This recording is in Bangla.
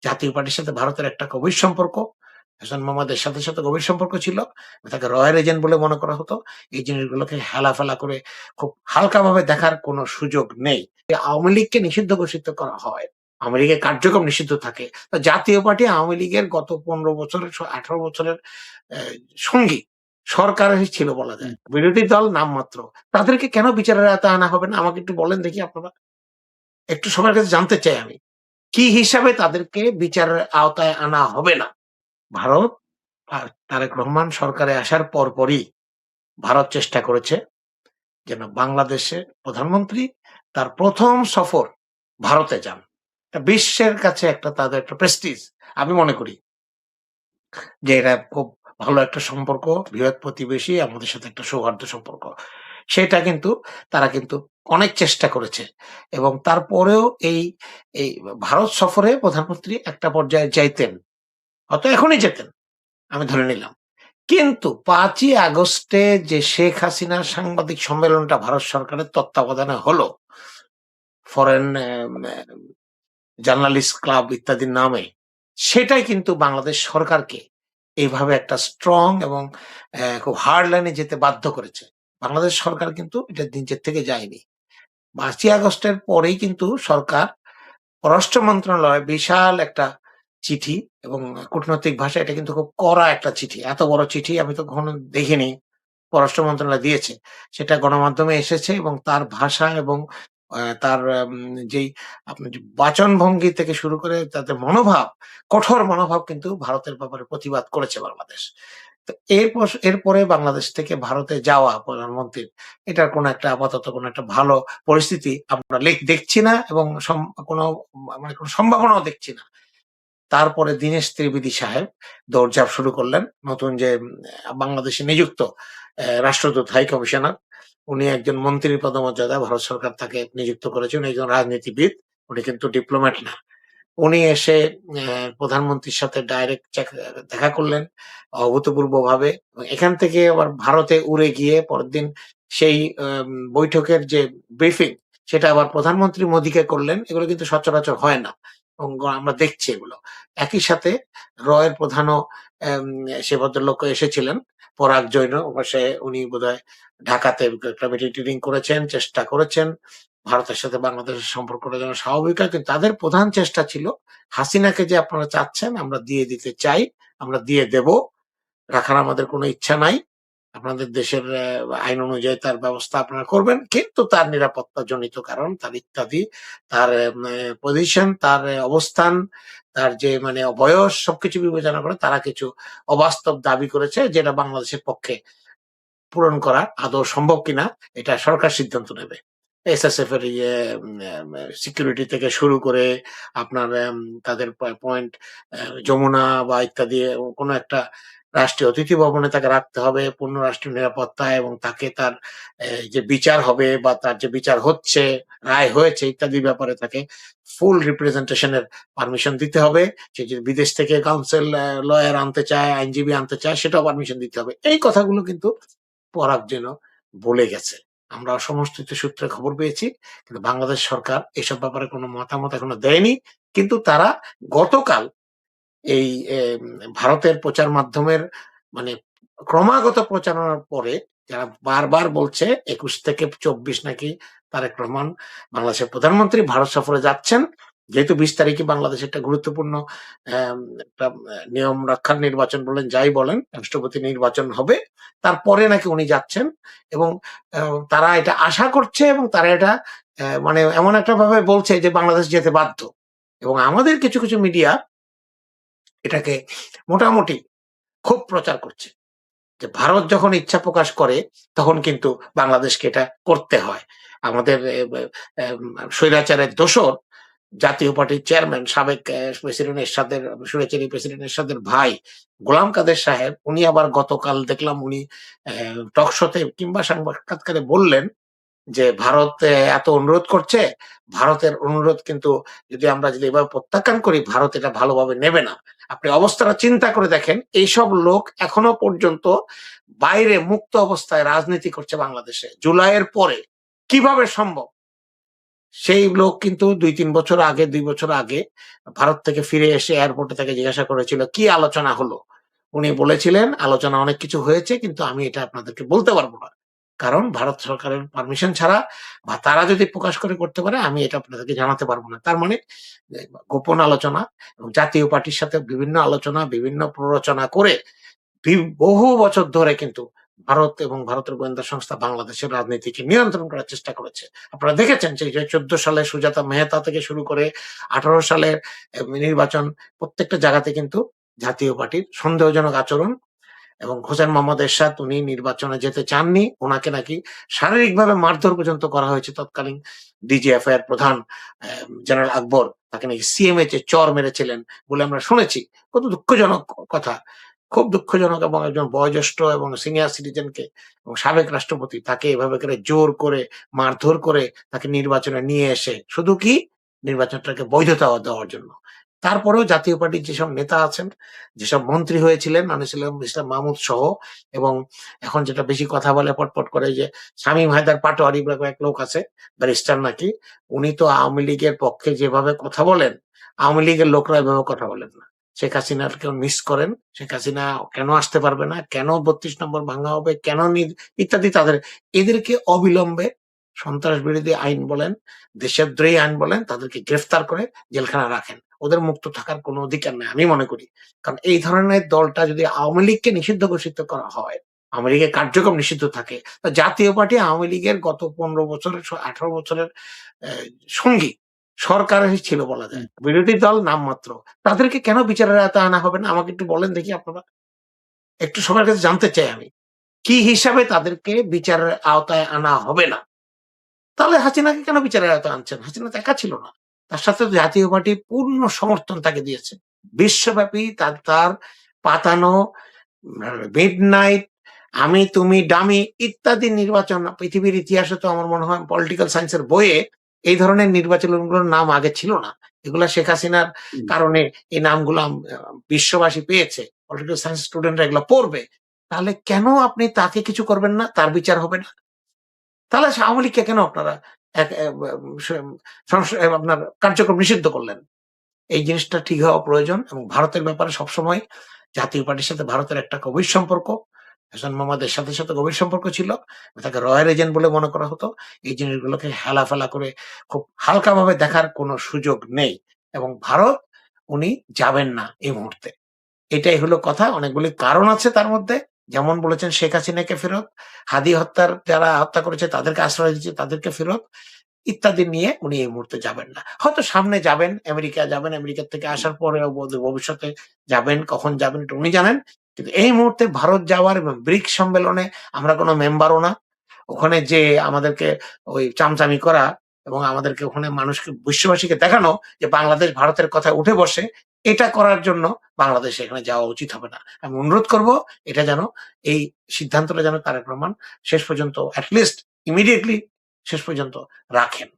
জাতীয় পার্টির সাথে ভারতের একটা গভীর সম্পর্ক, হাসান মোহাম্মদের সাথে গভীর সম্পর্ক ছিল। তাকে রয়্যাল এজেন্ট বলে মনে করা হতো। এই জিনিসগুলোকে হেলাফেলা করে খুব হালকাভাবে দেখার কোনো সুযোগ নেই। আওয়ামী লীগকে নিষিদ্ধ ঘোষিত করা হয়। আওয়ামী লীগের কার্যক্রম নিষিদ্ধ থাকে। তো জাতীয় পার্টি আওয়ামী লীগের গত ১৫ বছরের ১৮ বছরের অ্যা সঙ্গী সরকারেরই ছিল বলা হুম। যায়। বিরোধী দল নামমাত্র। তাদেরকে কেন বিচারের আওতায় আনা হবে না? আমাকে একটু বলেন দেখি আপনারা। একটু সবার কাছে জানতে চাই আমি। কি হিসাবে তাদেরকে বিচারের আওতায় আনা হবে না? ভারত আর তারেক রহমান সরকারে আসার পরপরই ভারত চেষ্টা করেছে যেন বাংলাদেশের প্রধানমন্ত্রী তার ১ম সফর ভারতে যান। এটা বিশ্বের কাছে তাদের একটা প্রেস্টিজ। আমি মনে করি যে এটা খুব ভালো একটা সম্পর্ক, বৃহৎ প্রতিবেশী, আমাদের সাথে একটা সৌহার্দ্য সম্পর্ক। সেটা কিন্তু তারা কিন্তু অনেক চেষ্টা করেছে এবং তারপরেও এই ভারত সফরে প্রধানমন্ত্রী একটা পর্যায়ে যাইতেন। হয়তো এখনই যেতেন, আমি ধরে নিলাম। কিন্তু ৫ই আগস্টে যে শেখ হাসিনার সাংবাদিক সম্মেলনটা ভারত সরকারের তত্ত্বাবধানে হলো, ফরেন জার্নালিস্ট ক্লাব ইত্যাদির নামে, সেটাই কিন্তু বাংলাদেশ সরকারকে এইভাবে একটা স্ট্রং এবং খুব হার্ড লাইনে যেতে বাধ্য করেছে। বাংলাদেশ সরকার কিন্তু এটা নিজের থেকে যায়নি। ৫ই আগস্টের পরেই কিন্তু সরকার পররাষ্ট্র মন্ত্রণালয়ে বিশাল একটা চিঠি এবং কূটনৈতিক ভাষায় এটা কিন্তু খুব কড়া একটা চিঠি। এত বড় চিঠি আমি তো কখনো দেখিনি। পররাষ্ট্র মন্ত্রণালয় দিয়েছে। সেটা গণমাধ্যমে এসেছে এবং তার ভাষা এবং তার যেই আপনার যে বাচনভঙ্গি থেকে শুরু করে তাদের মনোভাব, কঠোর মনোভাব কিন্তু ভারতের ব্যাপারে প্রতিবাদ করেছে বাংলাদেশ। তো এরপরে বাংলাদেশ থেকে ভারতে যাওয়া প্রধানমন্ত্রীর এটার আপাতত কোনো একটা ভালো পরিস্থিতি আমরা দেখছি না এবং কোনো মানে কোনো সম্ভাবনাও দেখছি না। তারপরে দীনেশ ত্রিবেদী সাহেব দৌড়ঝাঁপ শুরু করলেন। নতুন যে বাংলাদেশে নিযুক্ত রাষ্ট্রদূত হাই কমিশনার, উনি একজন মন্ত্রীর পদমর্যাদায় ভারত সরকার তাকে নিযুক্ত করেছে। উনি একজন রাজনীতিবিদ। উনি কিন্তু ডিপ্লোম্যাট না। উনি এসে প্রধানমন্ত্রীর সাথে ডাইরেক্ট দেখা করলেন অভূতপূর্বভাবে। এখান থেকে আবার ভারতে উড়ে গিয়ে পরের দিন সেই বৈঠকের যে ব্রিফিং সেটা আবার প্রধানমন্ত্রী মোদিকে করলেন। এগুলো কিন্তু সচরাচর হয় না। এবং আমরা দেখছি এগুলো। একই সাথে রয়ের প্রধানও এম সে ভদ্রলোকও এসেছিলেন। পরাগ জৈন। উনি বোধহয় ঢাকাতে একটা মিটিং করেছেন, চেষ্টা করেছেন। ভারতের সাথে বাংলাদেশের সম্পর্কটা যেন স্বাভাবিক হয়। কিন্তু তাদের প্রধান চেষ্টা ছিল হাসিনাকে যে আপনারা চাচ্ছেন আমরা দিয়ে দিতে চাই, আমরা দিয়ে দেব। রাখার আমাদের কোনো ইচ্ছা নাই। আপনাদের দেশের আইন অনুযায়ী তার ব্যবস্থা আপনারা করবেন। কিন্তু তার নিরাপত্তাজনিত কারণ, তার ইত্যাদি, তার পজিশন, তার অবস্থান, তার যে বয়স সবকিছু বিবেচনা করে তারা কিছু অবাস্তব দাবি করেছে যেটা বাংলাদেশের পক্ষে পূরণ করা আদৌ সম্ভব কিনা এটা সরকার সিদ্ধান্ত নেবে। এসএসএফ এর সিকিউরিটি থেকে শুরু করে আপনার তাদের পয়েন্ট যমুনা বা ইত্যাদি কোনো একটা রাষ্ট্রীয় অতিথি ভবনে তাকে রাখতে হবে পূর্ণ রাষ্ট্রীয় নিরাপত্তায় এবং তাকে তার যে বিচার হবে বা তার যে বিচার হচ্ছে, রায় হয়েছে ইত্যাদি ব্যাপারে তাকে ফুল রিপ্রেজেন্টেশন এর পারমিশন দিতে হবে। সে যদি বিদেশ থেকে কাউন্সিল লয়ার আনতে চায়, আইনজীবী আনতে চায় সেটাও পারমিশন দিতে হবে। এই কথাগুলো কিন্তু পরাগ যেন বলে গেছে। আমরা সমষ্টিত সূত্রে খবর পেয়েছি। কিন্তু বাংলাদেশ সরকার এসব ব্যাপারে কোনো মতামত এখনো দেয়নি। কিন্তু তারা গতকাল এই ভারতের প্রচার মাধ্যমের মানে ক্রমাগত প্রচারণার পরে যারা বারবার বলছে ২১ থেকে ২৪ নাকি তারেক রহমান বাংলাদেশের প্রধানমন্ত্রী ভারত সফরে যাচ্ছেন। যেহেতু ২০ তারিখে বাংলাদেশে একটা গুরুত্বপূর্ণ একটা নিয়ম রক্ষার নির্বাচন বলেন, যাই বলেন, রাষ্ট্রপতি নির্বাচন হবে। তারপরে নাকি উনি যাচ্ছেন এবং আ তারা এটা আশা করছে এবং তারা এটা এমন একটা ভাবে বলছে যে বাংলাদেশ যেতে বাধ্য। এবং আমাদের কিছু মিডিয়া এটাকে মোটামুটি খুব প্রচার করছে। যে ভারত যখন ইচ্ছা প্রকাশ করে তখন কিন্তু বাংলাদেশকে এটা করতে হয়। আমাদের স্বৈরাচারের দোসর জাতীয় পার্টির চেয়ারম্যান সাবেক প্রেসিডেন্ট এরশাদের স্বৈরাচারী প্রেসিডেন্ট এরশাদের ভাই গোলাম কাদের সাহেব উনি আবার গতকাল দেখলাম উনি টক শোতে কিংবা সাক্ষাৎকারে বললেন যে ভারত এত অনুরোধ করছে, ভারতের অনুরোধ কিন্তু যদি এভাবে প্রত্যাখ্যান করি ভারত এটা ভালোভাবে নেবে না। আপনি অবস্থাটা চিন্তা করে দেখেন এইসব লোক এখনো পর্যন্ত বাইরে মুক্ত অবস্থায় রাজনীতি করছে বাংলাদেশে। জুলাইয়ের পরে কিভাবে সম্ভব? সেই লোক কিন্তু ২-৩ বছর আগে ২ বছর আগে ভারত থেকে ফিরে এসে এয়ারপোর্টে তাকে জিজ্ঞাসা করেছিল, "কি আলোচনা হলো?" উনি বলেছিলেন, "আলোচনা অনেক কিছু হয়েছে কিন্তু আমি এটা আপনাদেরকে বলতে পারব না। কারণ ভারত সরকারের পারমিশন ছাড়া বা তারা যদি প্রকাশ করে করতে পারে আমি এটা আপনাদেরকে জানাতে পারব না।" তার মানে এ গোপন আলোচনা এবং জাতীয় পার্টির সাথে বিভিন্ন আলোচনা, বিভিন্ন প্ররোচনা করে বহু বছর ধরে কিন্তু ভারত এবং ভারতের গোয়েন্দা সংস্থা বাংলাদেশের রাজনীতিকে নিয়ন্ত্রণ করার চেষ্টা করেছে। আপনারা দেখেছেন যে ১৪ সালে সুজাতা মেহতা থেকে শুরু করে ১৮ সালের নির্বাচন প্রত্যেকটা জায়গাতে কিন্তু জাতীয় পার্টির সন্দেহজনক আচরণ এবং হোসেন মোহাম্মদ এরশাদ উনি নির্বাচনে যেতে চাননি। উনাকে নাকি শারীরিকভাবে মারধর পর্যন্ত করা হয়েছে তৎকালীন ডিজিএফআই এর প্রধান জেনারেল আকবর তাকে নাকি সিএমএইচ চর মেরেছিলেন বলে আমরা শুনেছি। কত দুঃখজনক কথা। খুব দুঃখজনক এবং একজন বয়োজ্যেষ্ঠ এবং সিনিয়র সিটিজেনকে এবং সাবেক রাষ্ট্রপতি তাকে এভাবে করে জোর করে মারধর করে তাকে নির্বাচনে নিয়ে এসে শুধু কি নির্বাচনটাকে বৈধতা দেওয়ার জন্য। তারপরেও জাতীয় পার্টির যেসব নেতা আছেন, যেসব মন্ত্রী হয়েছিলেন আনিসুল ইসলাম মাহমুদ সহ এবং এখন যেটা বেশি কথা বলে পটপট করে যে শামীম হায়দার পাটোয়ারি বলে এক লোক আছে ব্যারিস্টার নাকি, উনি তো আওয়ামী লীগের পক্ষে যেভাবে কথা বলেন, আওয়ামী লীগের লোকরা এভাবে কথা বলেন না। শেখ হাসিনাকেও মিস করেন। শেখ হাসিনা কেন আসতে পারবে না? কেন ৩২ নম্বর ভাঙা হবে? কেন ইত্যাদি এদেরকে অবিলম্বে সন্ত্রাস বিরোধী আইন বলেন, দেশদ্রোহী আইন বলেন তাদেরকে গ্রেফতার করে জেলখানায় রাখেন। ওদের মুক্ত থাকার কোনো অধিকার নাই আমি মনে করি। কারণ এই ধরনের দলটা যদি আওয়ামী লীগকে নিষিদ্ধ ঘোষিত করা হয়, আওয়ামী লীগের কার্যক্রম নিষিদ্ধ থাকে, জাতীয় পার্টি আওয়ামী লীগের গত ১৫ বছরের ১৮ বছরের অ্যা সঙ্গী সরকারেরই ছিল বলা যায়। বিরোধী দল নামমাত্র। তাদেরকে কেন বিচারের আওতায় আনা হবে না? আমাকে একটু বলেন দেখি আপনারা। একটু সবার কাছে জানতে চাই আমি। কি হিসাবে তাদেরকে বিচারের আওতায় আনা হবে না? তাহলে হাসিনাকে কেন বিচারের আওতায় আনছেন? হাসিনা তো একা ছিল না। তার সাথে তো জাতীয় পার্টি পূর্ণ সমর্থন তাকে দিয়েছে। বিশ্বব্যাপী তার পাতানো মিডনাইট, আমি, তুমি, ডামি ইত্যাদি নির্বাচন পৃথিবীর ইতিহাসে তো আমার মনে হয় পলিটিক্যাল সায়েন্স এর বইয়ে এই ধরনের নির্বাচনগুলোর নাম আগে ছিল না। এগুলা শেখ হাসিনার কারণে এই নামগুলো বিশ্ববাসী পেয়েছে। পলিটিক্যাল সায়েন্স স্টুডেন্টরা এগুলো পড়বে। তাহলে কেন আপনি তাকে কিছু করবেন না? তার বিচার হবে না? তাহলে আওয়ামী লীগকে কেন আপনারা এক এ ব আপনার কার্যক্রম নিষিদ্ধ করলেন? এই জিনিসটা ঠিক হওয়া প্রয়োজন এবং ভারতের ব্যাপারে সবসময় জাতীয় পার্টির সাথে ভারতের একটা গভীর সম্পর্ক। হাসান মাহমুদ এরশাদের সাথে গভীর সম্পর্ক ছিল। তাকে রয়্যাল এজেন্ট বলে মনে করা হতো। এই জিনিসগুলোকে হেলাফেলা করে খুব হালকাভাবে দেখার কোনো সুযোগ নেই এবং ভারত উনি যাবেন না এই মুহূর্তে। এটাই হলো কথা। অনেকগুলি কারণ আছে তার মধ্যে। যেমন বলেছেন শেখ হাসিনাকে ফেরত, হাদি হত্যার যারা হত্যা করেছে তাদেরকে আশ্রয় দিচ্ছে তাদেরকে ফেরত। ইত্যাদি নিয়ে উনি এই মুহূর্তে যাবেন না। হয়তো সামনে যাবেন, আমেরিকা যাবেন, আমেরিকা থেকে আসার পরেও ভবিষ্যতে যাবেন, কখন যাবেন এটা উনি জানেন। কিন্তু এই মুহূর্তে ভারত যাওয়ার এবং ব্রিকস সম্মেলনে আমরা কোনো মেম্বারও না। ওখানে যেয়ে আমাদেরকে ওই চামচামি করা এবং আমাদেরকে ওখানে মানুষকে বিশ্ববাসীকে দেখানো যে বাংলাদেশ ভারতের কথায় উঠে বসে, এটা করার জন্য বাংলাদেশে এখানে যাওয়া উচিত হবে না। আমি অনুরোধ করব এটা যেন এই সিদ্ধান্তটা যেন তারেক রহমান শেষ পর্যন্ত এট লিস্ট ইমিডিয়েটলি শেষ পর্যন্ত রাখেন।